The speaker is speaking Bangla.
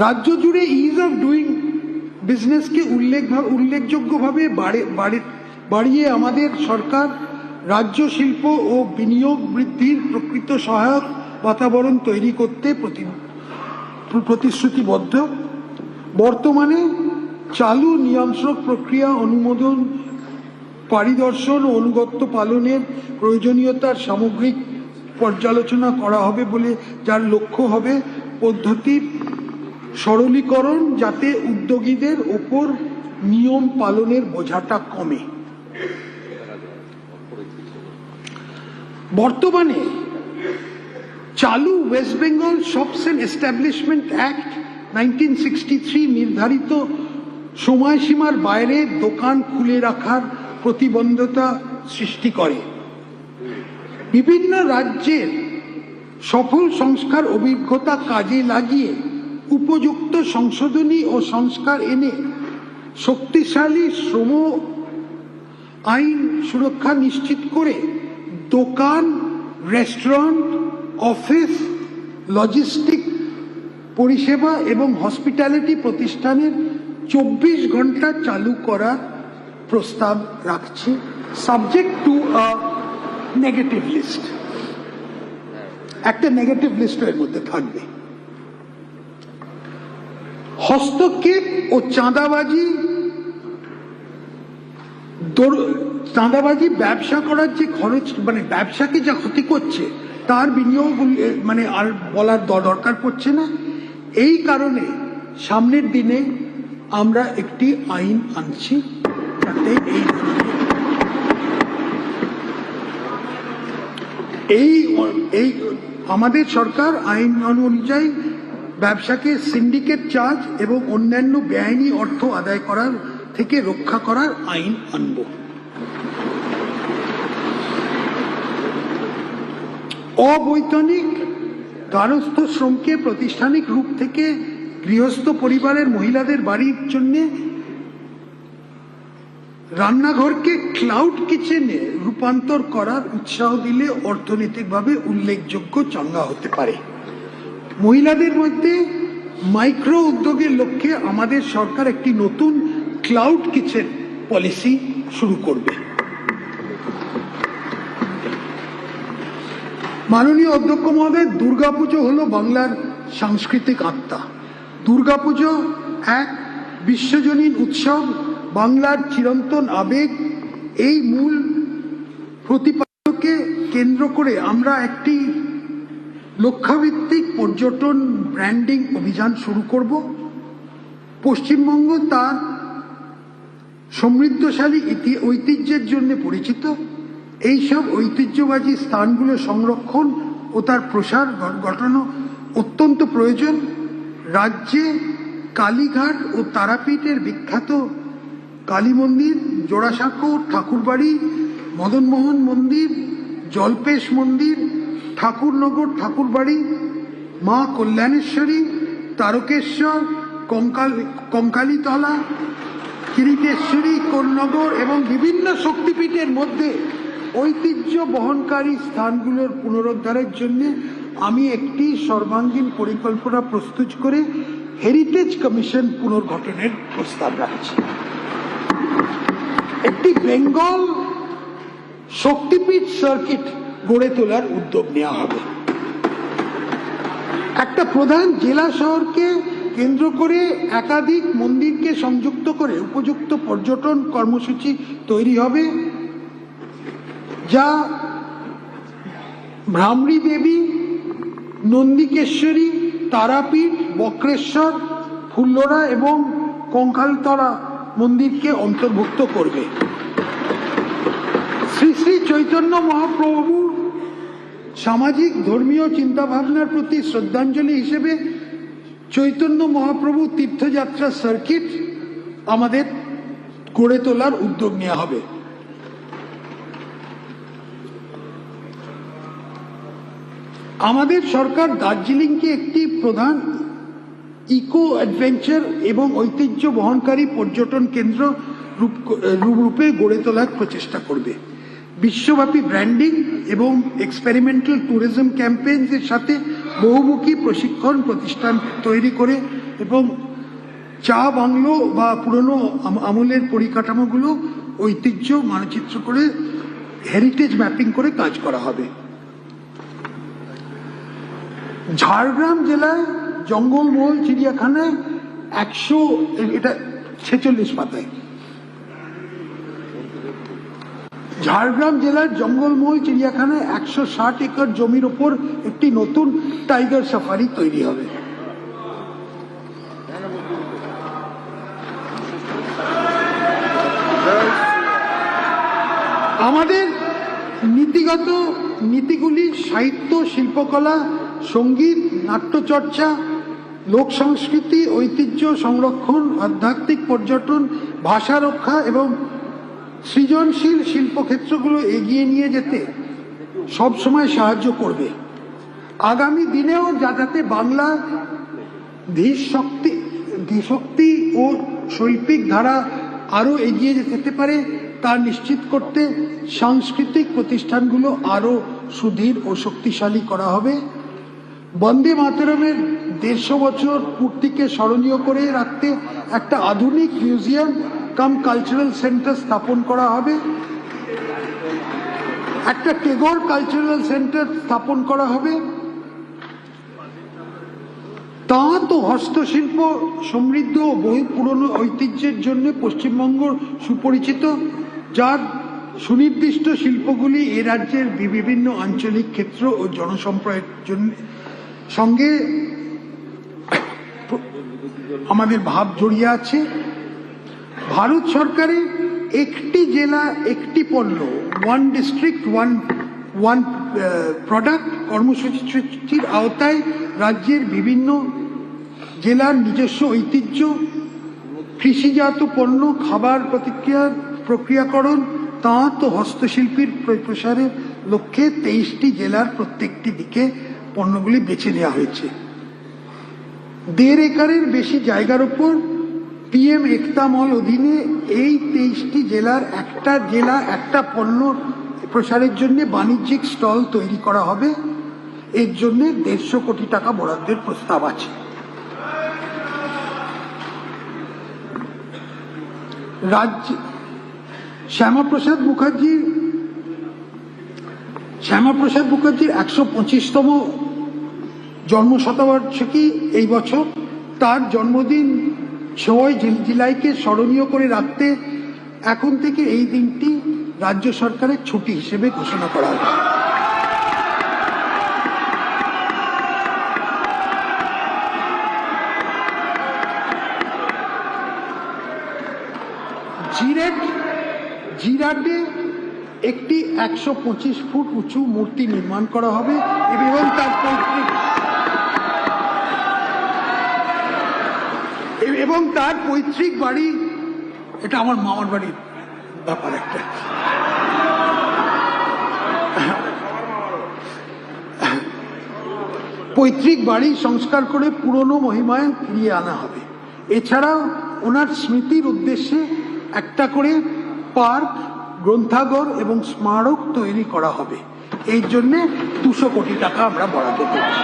রাজ্য জুড়ে ইজ অফ ডুইং বিজনেসকে উল্লেখযোগ্যভাবে বাড়িয়ে আমাদের সরকার রাজ্য শিল্প ও বিনিয়োগ বৃদ্ধির প্রকৃত সহায়ক বাতাবরণ তৈরি করতে প্রতিশ্রুতিবদ্ধ। বর্তমানে চালু নিয়ন্ত্রক প্রক্রিয়া অনুমোদন, পরিদর্শন ও অনুগত্য পালনের প্রয়োজনীয়তার সামগ্রিক পর্যালোচনা করা হবে বলে, যার লক্ষ্য হবে পদ্ধতির সরলীকরণ, যাতে উদ্যোগীদের ওপর নিয়ম পালনের বোঝাটা কমে। বর্তমানে চালু West Bengal shops and establishment act 1963 নির্ধারিত সময়সীমার বাইরে দোকান খুলে রাখার প্রতিবন্ধকতা সৃষ্টি করে। বিভিন্ন রাজ্যের সফল সংস্কার অভিজ্ঞতা কাজে লাগিয়ে উপযুক্ত সংশোধনী ও সংস্কার এনে শক্তিশালী শ্রম আইন সুরক্ষা নিশ্চিত করে দোকান, রেস্টুরেন্ট, অফিস, লজিস্টিক পরিষেবা এবং হসপিটালিটি প্রতিষ্ঠানের 24 ঘন্টা চালু করার প্রস্তাব রাখছি, subject to a negative list. একটা নেগেটিভ লিস্ট এর মধ্যে থাকবে। হস্তক্ষেপ ও চাঁদাবাজি ব্যবসা করার যে খরচ, মানে ব্যবসাকে যা ক্ষতি করছে, তার বিনিয়োগ মানে আর বলার দরকার পড়ছে না। এই কারণে সামনের দিনে আমরা একটি আইন আনছি, যাতে এই আমাদের সরকার আইন অনুযায়ী ব্যবসাকে সিন্ডিকেট চার্জ এবং অন্যান্য বেআইনি অর্থ আদায় করার থেকে রক্ষা করার আইন আনব। অবৈতনিক গার্হস্থ্য শ্রমকে প্রাতিষ্ঠানিক রূপ থেকে গৃহস্থ পরিবারের মহিলাদের বাড়ির জন্য রান্নাঘরকে ক্লাউড কিচেনে রূপান্তর করার উৎসাহ দিলে অর্থনৈতিকভাবে উল্লেখযোগ্য চাঙ্গা হতে পারে। মহিলাদের মধ্যে মাইক্রো উদ্যোগের লক্ষ্যে আমাদের সরকার একটি নতুন ক্লাউড কিচেন পলিসি শুরু করবে। মাননীয় অধ্যক্ষ মহোদয়, দুর্গাপুজো হলো বাংলার সাংস্কৃতিক আত্মা। দুর্গাপুজো এক বিশ্বজনীন উৎসব, বাংলার চিরন্তন আবেগ। এই মূল প্রতিপাদ্যকে কেন্দ্র করে আমরা একটি লক্ষ্যভিত্তিক পর্যটন ব্র্যান্ডিং অভিযান শুরু করব। পশ্চিমবঙ্গ তার সমৃদ্ধশালী ঐতিহ্যের জন্য পরিচিত। এইসব ঐতিহ্যবাহী স্থানগুলো সংরক্ষণ ও তার প্রসার ঘটানো অত্যন্ত প্রয়োজন। রাজ্যে কালীঘাট ও তারাপীঠের বিখ্যাত কালী মন্দির, জোড়াসাঁকো ঠাকুরবাড়ি, মদনমোহন মন্দির, জল্পেশ মন্দির, ঠাকুরনগর ঠাকুরবাড়ি, মা কল্যাণেশ্বরী, তারকেশ্বর, কঙ্কালীতলা, কিরিটেশ্বরী, কোন্নগর এবং বিভিন্ন শক্তিপীঠের মধ্যে ঐতিহ্য বহনকারী স্থানগুলোর পুনরুদ্ধারের জন্য আমি একটি সর্বাঙ্গীন পরিকল্পনা প্রস্তুত করে হেরিটেজ কমিশন পুনর্গঠনের প্রস্তাব রাখছি। একটি বেঙ্গল শক্তিপীঠ সার্কিট গড়ে তোলার উদ্যোগ নেওয়া হবে। একটা প্রধান জেলা শহরকে কেন্দ্র করে একাধিক মন্দিরকে সংযুক্ত করে উপযুক্ত পর্যটন কর্মসূচি তৈরি হবে, যা ভ্রামরী দেবী, নন্দিকেশ্বরী, তারাপীঠ, বক্রেশ্বর, ফুল্লরা এবং কঙ্কালতলা মন্দিরকে অন্তর্ভুক্ত করবে। শ্রী শ্রী চৈতন্য মহাপ্রভু সামাজিক ধর্মীয় চিন্তাভাবনার প্রতি শ্রদ্ধাঞ্জলি হিসেবে চৈতন্য মহাপ্রভু তীর্থযাত্রা সার্কিট আমাদের গড়ে তোলার উদ্যোগ নেওয়া হবে। আমাদের সরকার দার্জিলিংকে একটি প্রধান ইকো অ্যাডভেঞ্চার এবং ঐতিহ্য বহনকারী পর্যটন কেন্দ্র রূপে গড়ে তোলার প্রচেষ্টা করবে। বিশ্বব্যাপী ব্র্যান্ডিং এবং এক্সপেরিমেন্টাল ট্যুরিজম ক্যাম্পেইনস এর সাথে বহুমুখী প্রশিক্ষণ প্রতিষ্ঠান তৈরি করে এবং চা বাংলো বা পুরনো আমলের পরিকাঠামোগুলো ঐতিহ্য মানচিত্র করে হেরিটেজ ম্যাপিং করে কাজ করা হবে। ঝাড়গ্রাম জেলায় জঙ্গলমহল চিড়িয়াখানায় 46 পাতায় ঝাড়গ্রাম জেলার জঙ্গলমহল চিড়িয়াখানায় 160 একর জমির ওপর একটি নতুন টাইগার সাফারি তৈরি হবে। আমাদের নীতিগুলি সাহিত্য, শিল্পকলা, সঙ্গীত, নাট্যচর্চা, লোক সংস্কৃতি, ঐতিহ্য সংরক্ষণ, আধ্যাত্মিক পর্যটন, ভাষা রক্ষা এবং সৃজনশীল শিল্পক্ষেত্রগুলো এগিয়ে নিয়ে যেতে সবসময় সাহায্য করবে। আগামী দিনেও যাতে বাংলা ধীশক্তি ও শৈল্পিক ধারা আরও এগিয়ে যেতে পারে তা নিশ্চিত করতে সাংস্কৃতিক প্রতিষ্ঠানগুলো আরও সুদৃঢ় ও শক্তিশালী করা হবে। বন্দে মাতরমের 150 বছর পূর্তিকে স্মরণীয় করে রাখতে একটা আধুনিক মিউজিয়াম কাম কালচারাল সেন্টার স্থাপন করা হবে। একটা টেগোর কালচারাল সেন্টার স্থাপন করা হবে। তাঁত ও হস্তশিল্প সমৃদ্ধ ও বহু পুরনো ঐতিহ্যের জন্য পশ্চিমবঙ্গ সুপরিচিত, যার সুনির্দিষ্ট শিল্পগুলি এ রাজ্যের বিভিন্ন আঞ্চলিক ক্ষেত্র ও জনসম্প্রদায়ের সঙ্গে আমাদের ভাব জড়িয়ে আছে। ভারত সরকারের একটি জেলা একটি পণ্য, ওয়ান ডিস্ট্রিক্ট ওয়ান প্রোডাক্ট কর্মসূচির আওতায় রাজ্যের বিভিন্ন জেলার নিজস্ব ঐতিহ্য, কৃষিজাত পণ্য, খাবার প্রক্রিয়াকরণ, তাঁত ও হস্তশিল্পীর প্রসারের লক্ষ্যে 23টি জেলার প্রত্যেকটি দিকে পণ্যগুলি বেছে নেওয়া হয়েছে। 1.5 একরের বেশি জায়গার উপর PM একতা মল অধীনে এই 23টি জেলার একটা পণ্য প্রসারের জন্য বাণিজ্যিক স্টল তৈরি করা হবে। এর জন্য 150 কোটি টাকা বরাদ্দের প্রস্তাব আছে। শ্যামাপ্রসাদ মুখার্জির 125তম জন্মশতবার্ষিকী এই বছর। তার জন্মদিন 6 জুলাইকে স্মরণীয় করে রাখতে এখন থেকে এই দিনটি রাজ্য সরকারের ছুটি হিসেবে ঘোষণা করা হবে। জিরাটে একটি 125 ফুট উঁচু মূর্তি নির্মাণ করা হবে এবং তার পৈতৃক বাড়ি, এটা আমার মামার বাড়ির ব্যাপার, একটা পৈতৃক বাড়ি সংস্কার করে পুরনো মহিমায় ফিরিয়ে আনা হবে। এছাড়াও ওনার স্মৃতির উদ্দেশ্যে একটা করে পার্ক, গ্রন্থাগার এবং স্মারক তৈরি করা হবে। এই জন্য 200 কোটি টাকা আমরা বরাদ্দ করছি।